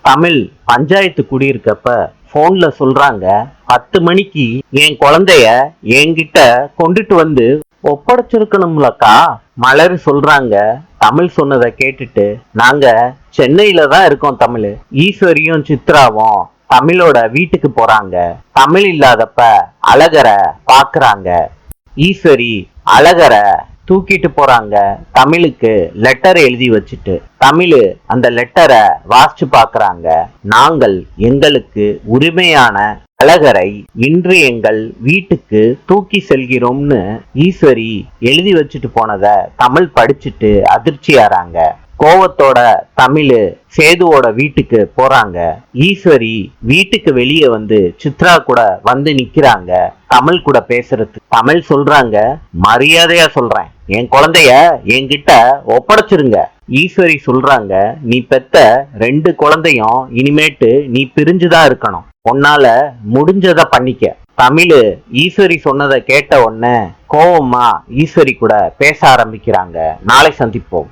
தமிழ் பஞ்சாயத்து குடியிருக்கப்ப போன்ல சொல்றாங்க, 10 மணிக்கு என் குழந்தைய என்கிட்ட கொண்டுட்டு வந்து ஒப்படைச்சிருக்கணும்லக்கா. மலர் சொல்றாங்க, தமிழ் சொன்னதை கேட்டுட்டு, நாங்க சென்னையில தான் இருக்கோம் தமிழ். ஈஸ்வரியும் சித்ராவும் தமிழோட வீட்டுக்கு போறாங்க. தமிழ் இல்லாதப்ப அழகரை பாக்குறாங்க. ஈஸ்வரி அழகரை தூக்கிட்டு போறாங்க. தமிழுக்கு லெட்டர் எழுதி வச்சுட்டு தமிழ் அந்த லெட்டரை வாசிச்சு பாக்குறாங்க. நாங்கள் எங்களுக்கு உரிமையான அழகரை இன்று எங்கள் வீட்டுக்கு தூக்கி செல்கிறோம்னு ஈஸ்வரி எழுதி வச்சுட்டு போனத தமிழ் படிச்சுட்டு அதிர்ச்சியாறாங்க. கோவத்தோட தமிழ் சேதுவோட வீட்டுக்கு போறாங்க. ஈஸ்வரி வீட்டுக்கு வெளியே வந்து சித்ரா கூட வந்து நிக்கிறாங்க தமிழ் கூட பேசுறது. தமிழ் சொல்றாங்க, மரியாதையா சொல்றேன், என் குழந்தைய என்கிட்ட ஒப்படைச்சிருங்க. ஈஸ்வரி சொல்றாங்க, நீ பெத்த 2 குழந்தையும் இனிமேட்டு நீ பிரிஞ்சுதான் இருக்கணும். உன்னால முடிஞ்சத பண்ணிக்க. தமிழ் ஈஸ்வரி சொன்னதை கேட்ட உடனே கோவமா ஈஸ்வரி கூட பேச ஆரம்பிக்கிறாங்க. நாளை சந்திப்போம்.